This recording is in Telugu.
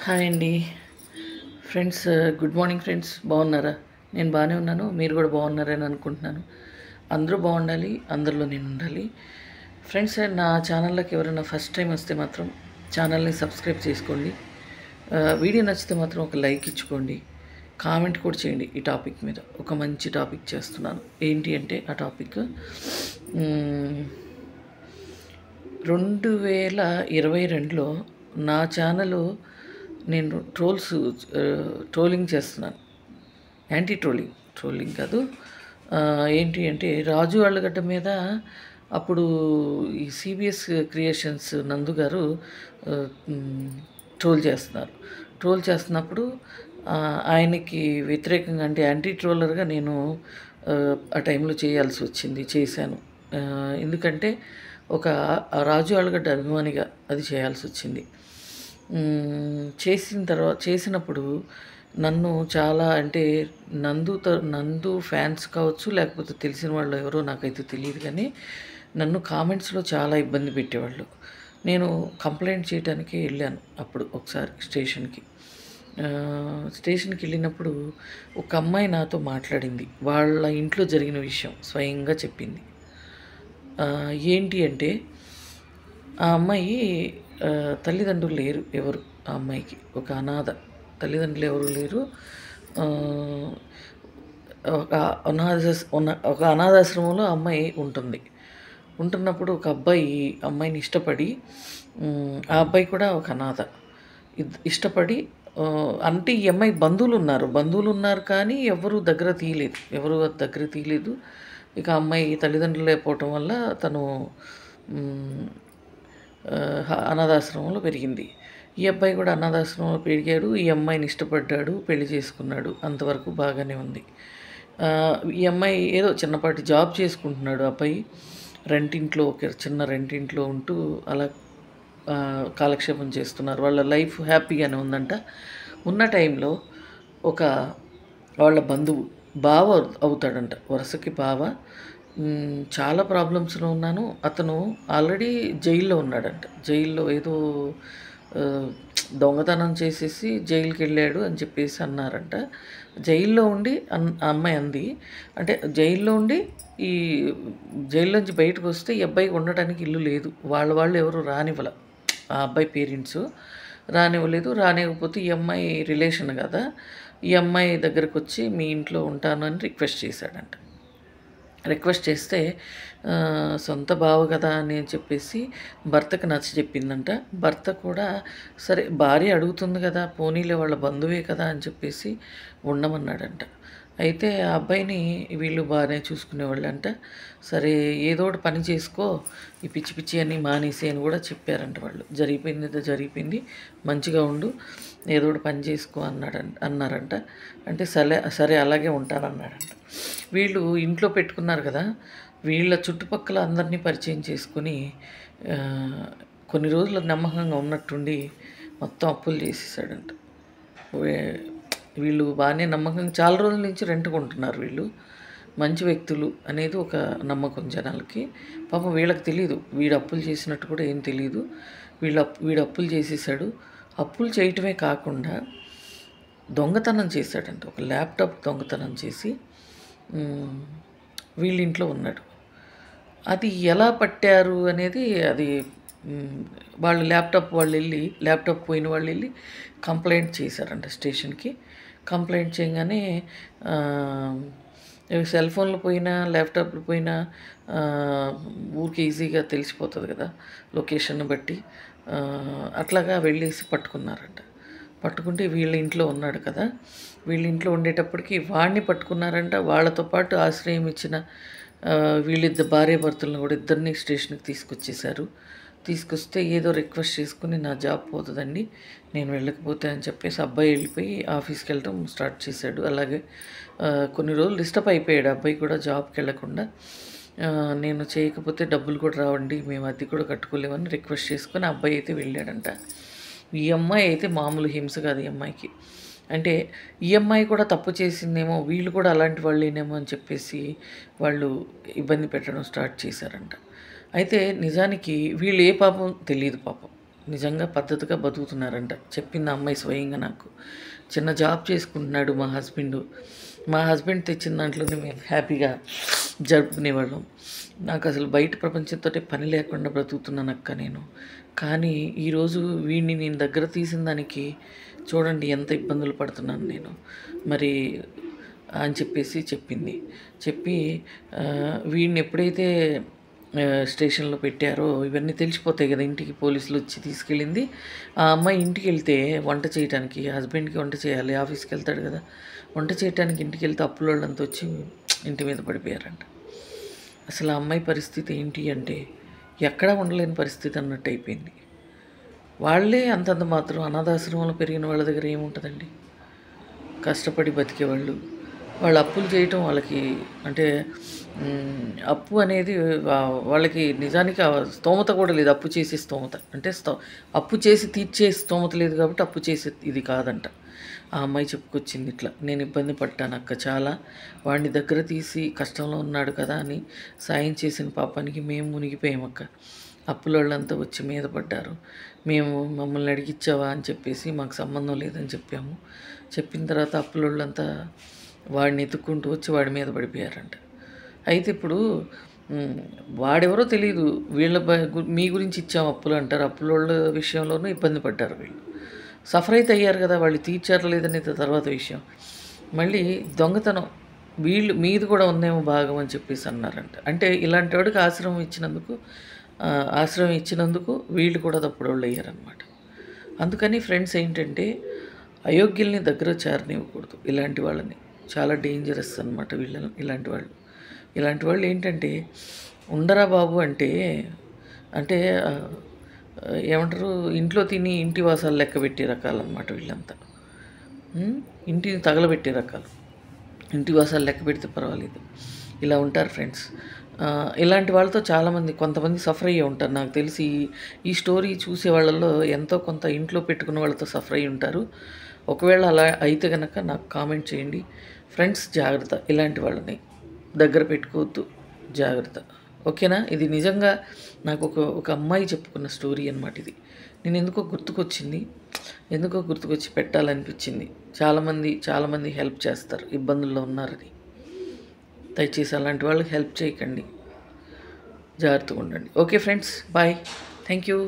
హాయ్ అండి ఫ్రెండ్స్. Good morning friends. బాగున్నారా? నేను బాగానే ఉన్నాను. మీరు కూడా బాగున్నారని అనుకుంటున్నాను. అందరూ బాగుండాలి, అందరిలో నేను ఉండాలి. ఫ్రెండ్స్, నా ఛానల్లోకి ఎవరైనా ఫస్ట్ టైం వస్తే మాత్రం ఛానల్ని సబ్స్క్రైబ్ చేసుకోండి. వీడియో నచ్చితే మాత్రం ఒక లైక్ ఇచ్చుకోండి. కామెంట్ కూడా చేయండి. ఈ టాపిక్ మీద ఒక మంచి టాపిక్ చేస్తున్నాను. ఏంటి అంటే ఆ టాపిక్ 2022లో నా ఛానల్ నేను ట్రోలింగ్ చేస్తున్నాను. యాంటీ ట్రోలింగ్ కాదు. ఏంటి అంటే రాజు ఆళ్ళగడ్డ మీద అప్పుడు ఈ సిబిఎస్ క్రియేషన్స్ నందు గారు ట్రోల్ చేస్తున్నప్పుడు ఆయనకి వ్యతిరేకంగా అంటే యాంటీ ట్రోలర్గా నేను ఆ టైంలో చేశాను. ఎందుకంటే ఒక రాజు ఆళ్ళగడ్డ అభిమానిగా అది చేయాల్సి వచ్చింది. చేసినప్పుడు నన్ను చాలా అంటే నందు ఫ్యాన్స్ కావచ్చు, లేకపోతే తెలిసిన వాళ్ళు ఎవరో నాకైతే తెలియదు, కానీ నన్ను కామెంట్స్లో చాలా ఇబ్బంది పెట్టేవాళ్ళు. నేను కంప్లైంట్ చేయడానికి వెళ్ళాను అప్పుడు ఒకసారి స్టేషన్కి వెళ్ళినప్పుడు ఒక అమ్మాయి నాతో మాట్లాడింది. వాళ్ళ ఇంట్లో జరిగిన విషయం స్వయంగా చెప్పింది. ఏంటి అంటే ఆ అమ్మాయి తల్లిదండ్రులు లేరు ఎవరు. ఆ అమ్మాయికి ఒక అనాథ, తల్లిదండ్రులు ఎవరు లేరు. ఒక అనాథాశ్రమంలో అమ్మాయి ఉంటున్నప్పుడు ఒక అబ్బాయి అమ్మాయిని ఇష్టపడి, ఆ అబ్బాయి కూడా ఒక అనాథ, ఇష్టపడి అంటే ఈ అమ్మాయి బంధువులు ఉన్నారు కానీ ఎవరు దగ్గర తీయలేదు. ఇక అమ్మాయి తల్లిదండ్రులు లేకపోవటం వల్ల తను అనాథాశ్రమంలో పెరిగింది. ఈ అబ్బాయి కూడా అనాథాశ్రమంలో పెరిగాడు. ఈ అమ్మాయిని ఇష్టపడ్డాడు, పెళ్లి చేసుకున్నాడు. అంతవరకు బాగానే ఉంది. ఈ అమ్మాయి ఏదో చిన్నపాటి జాబ్ చేసుకుంటున్నాడు. అబ్బాయి ఒక చిన్న రెంటింట్లో ఉంటూ అలా కాలక్షేపం చేస్తున్నారు. వాళ్ళ లైఫ్ హ్యాపీగానే ఉందంట. ఉన్న టైంలో వాళ్ళ బంధువు బావ అవుతాడంట, వరుసకి బావ. చాలా ప్రాబ్లమ్స్లో ఉన్నాను. అతను ఆల్రెడీ జైల్లో ఉన్నాడంట. జైల్లో ఏదో దొంగతనం చేసేసి జైలుకి వెళ్ళాడు అని చెప్పేసి అన్నారంట. జైల్లో ఉండి అమ్మాయి అంది, అంటే జైల్లో ఉండి ఈ జైల్లోంచి బయటకు వస్తే ఈ అబ్బాయికి ఉండటానికి ఇల్లు లేదు. వాళ్ళు ఎవరు రానివ్వల, ఆ అబ్బాయి పేరెంట్స్ రానివ్వకపోతే ఈ అమ్మాయి రిలేషన్ కదా, ఈ అమ్మాయి దగ్గరకు వచ్చి మీ ఇంట్లో ఉంటాను అని రిక్వెస్ట్ చేస్తే సొంత బావ కదా అని చెప్పేసి భర్తకు చెప్పిందంట. భర్త కూడా సరే భార్య అడుగుతుంది కదా, పోనీలే వాళ్ళ బంధువే కదా అని చెప్పేసి ఉండమన్నాడంట. అయితే ఆ అబ్బాయిని వీళ్ళు బాగానే చూసుకునేవాళ్ళంట. సరే ఏదో ఒకటి పని చేసుకో, ఈ పిచ్చి అని మానేసి అని కూడా చెప్పారంట వాళ్ళు. జరిగిపోయింది, మంచిగా ఉండు, ఏదో ఒకటి పని చేసుకో అన్నారంట. అంటే సరే అలాగే ఉంటానన్నాడంట. వీళ్ళు ఇంట్లో పెట్టుకున్నారు కదా, వీళ్ళ చుట్టుపక్కల అందరినీ పరిచయం చేసుకొని కొన్ని రోజులు నమ్మకంగా ఉన్నట్టుండి మొత్తం అప్పులు చేసేసాడంట. వీళ్ళు బాగానే నమ్మకంగా చాలా రోజుల నుంచి రెంట్కుంటున్నారు. వీళ్ళు మంచి వ్యక్తులు అనేది ఒక నమ్మకం జనాలకి. పాపం వీళ్ళకి తెలియదు, వీడు అప్పులు చేసినట్టు కూడా ఏం తెలియదు. వీడు అప్పులు చేసేసాడు. అప్పులు చేయటమే కాకుండా దొంగతనం చేశాడంట. ఒక ల్యాప్టాప్ దొంగతనం చేసి వీళ్ళ ఇంట్లో ఉన్నాడు. అది ఎలా పట్టారు అనేది వాళ్ళు ల్యాప్టాప్ పోయిన వాళ్ళు వెళ్ళి కంప్లైంట్ చేశారంట స్టేషన్కి. కంప్లైంట్ చేయగానే సెల్ ఫోన్లు పోయినా, ల్యాప్టాప్లు పోయినా ఊరికి ఈజీగా తెలిసిపోతుంది కదా లొకేషన్ బట్టి. అట్లాగా వెళ్ళేసి పట్టుకుంటే వీళ్ళ ఇంట్లో ఉన్నాడు కదా, వీళ్ళ ఇంట్లో ఉండేటప్పటికి వాడిని పట్టుకున్నారంట. వాళ్ళతో పాటు ఆశ్రయం ఇచ్చిన భార్యాభర్తలను కూడా ఇద్దరిని స్టేషన్కి తీసుకొస్తే ఏదో రిక్వెస్ట్ చేసుకుని నా జాబ్ పోతుందండి, నేను వెళ్ళకపోతే అని చెప్పేసి అబ్బాయి వెళ్ళిపోయి ఆఫీస్కి వెళ్ళడం స్టార్ట్ చేశాడు. అలాగే కొన్ని రోజులు డిస్టర్బ్ అయిపోయాడు అబ్బాయి కూడా, జాబ్కి వెళ్ళకుండా. నేను చేయకపోతే డబ్బులు కూడా రావండి, మేము అది కూడా కట్టుకోలేమని రిక్వెస్ట్ చేసుకొని అబ్బాయి అయితే వెళ్ళాడంట. ఈ అమ్మాయి అయితే మామూలు హింస కాదు ఈ అమ్మాయికి. అంటే ఈ అమ్మాయి కూడా తప్పు చేసిందేమో, వీళ్ళు కూడా అలాంటి వాళ్ళేనేమో అని చెప్పేసి వాళ్ళు ఇబ్బంది పెట్టడం స్టార్ట్ చేశారంట. అయితే నిజానికి వీళ్ళు ఏ పాపం తెలియదు. నిజంగా పద్ధతిగా బతుకుతున్నారంట. చెప్పింది ఆ అమ్మాయి స్వయంగా నాకు. చిన్న జాబ్ చేసుకుంటున్నాడు మా హస్బెండు. మా హస్బెండ్ తెచ్చిన దాంట్లోనే మేము హ్యాపీగా జరుపుకునేవాళ్ళం. నాకసలు బయట ప్రపంచంతోటే పని లేకుండా బ్రతుకుతున్నానక్క నేను. కానీ ఈరోజు వీడిని నేను దగ్గర తీసిన దానికి చూడండి ఎంత ఇబ్బందులు పడుతున్నాను నేను. మరి అని చెప్పేసి చెప్పింది. చెప్పి వీడిని ఎప్పుడైతే స్టేషన్‌లో పెట్టారో ఇవన్నీ తెలిసిపోతాయి గదా! ఇంటికి పోలీసులు వచ్చి తీసుకెళ్ళింది. ఆ అమ్మాయి ఇంటికెళ్తే వంట చేయటానికి హస్బెండ్‌కి వంట చేయాలి. ఆఫీస్‌కెళ్తాడు గదా! వంట చేయటానికి ఇంటికెళ్తే అప్పులోళ్ళంతా వచ్చి ఇంటి మీద పడిపోయారంట. అసలు ఆ అమ్మాయి పరిస్థితి ఏంటి అంటే ఎక్కడా ఉండలేని పరిస్థితి అన్నట్టు అయిపోయింది. వాళ్ళే అంతంత మాత్రం అనాథాశ్రమంలో పెరిగిన వాళ్ళ దగ్గర ఏముంటదండి? కష్టపడి బతికేవాళ్ళు. వాళ్ళు అప్పులు చేయటం వాళ్ళకి అంటే అప్పు అనేది వాళ్ళకి నిజానికి ఆ స్తోమత కూడా లేదు. అప్పు చేసే స్తోమత. అంటే అప్పు చేసి తీర్చే స్తోమత లేదు కాబట్టి అప్పు చేసే ఇది కాదంట. ఆ అమ్మాయి చెప్పుకొచ్చింది ఇట్లా. నేను ఇబ్బంది పడ్డానక్క చాలా. వాడిని దగ్గర తీసి కష్టంలో ఉన్నాడు కదా అని సాయం చేసిన పాపానికి మేము మునిగిపోయామక్క. అప్పులోళ్ళంతా వచ్చి మీద పడ్డారు. మేము మమ్మల్ని అడిగిచ్చావా అని చెప్పేసి మాకు సంబంధం లేదని చెప్పాము. చెప్పిన తర్వాత అప్పులోళ్ళంతా వాడిని ఎత్తుక్కుంటూ వచ్చి వాడి మీద పడిపోయారంట. అయితే ఇప్పుడు వాడెవరో తెలీదు. వీళ్ళ మీ గురించి ఇచ్చాము అప్పులు అంటారు. అప్పులోళ్ళ విషయంలోనూ ఇబ్బంది పడ్డారు వీళ్ళు. సఫర్ అయితే అయ్యారు కదా! వాళ్ళు తీర్చారా లేదనేది తర్వాత విషయం. మళ్ళీ దొంగతనం మీది కూడా ఉందేమో భాగం అని చెప్పేసి అన్నారంట. అంటే ఇలాంటి వాడికి ఆశ్రమం ఇచ్చినందుకు వీళ్ళు కూడా తప్పుడోళ్ళు అయ్యారనమాట. అందుకని ఫ్రెండ్స్ ఏంటంటే అయోగ్యుల్ని దగ్గర చేరనివ్వకూడదు. ఇలాంటి వాళ్ళని చాలా డేంజరస్ అనమాట ఇలాంటి వాళ్ళు ఏంటంటే ఉండరా బాబు అంటే అంటే ఏమంటారు ఇంట్లో తిని ఇంటి వాసాలు లెక్క పెట్టే రకాలన్నమాట వీళ్ళంతా. ఇంటిని తగలబెట్టే రకాలు. ఇంటి వాసాలు లెక్క పెడితే పర్వాలేదు. ఇలా ఉంటారు ఫ్రెండ్స్. ఇలాంటి వాళ్ళతో కొంతమంది సఫర్ అయ్యే ఉంటారు. నాకు తెలిసి ఈ స్టోరీ చూసే వాళ్ళలో ఎంతో కొంత ఇంట్లో పెట్టుకున్న వాళ్ళతో సఫర్ అయ్యి ఉంటారు. ఒకవేళ అలా అయితే కనుక నాకు కామెంట్ చేయండి. ఫ్రెండ్స్ జాగ్రత్త. ఇలాంటి వాళ్ళని దగ్గర పెట్టుకోవద్దు. జాగ్రత్త. ఓకేనా? ఇది నిజంగా నాకు ఒక అమ్మాయి చెప్పుకున్న స్టోరీ అనమాట ఇది. నేను ఎందుకో గుర్తుకొచ్చి పెట్టాలనిపించింది. చాలామంది హెల్ప్ చేస్తారు ఇబ్బందుల్లో ఉన్నారని. దయచేసి అలాంటి వాళ్ళకి హెల్ప్ చేయకండి. జాగ్రత్తగా ఉండండి. Okay friends, bye. Thank you.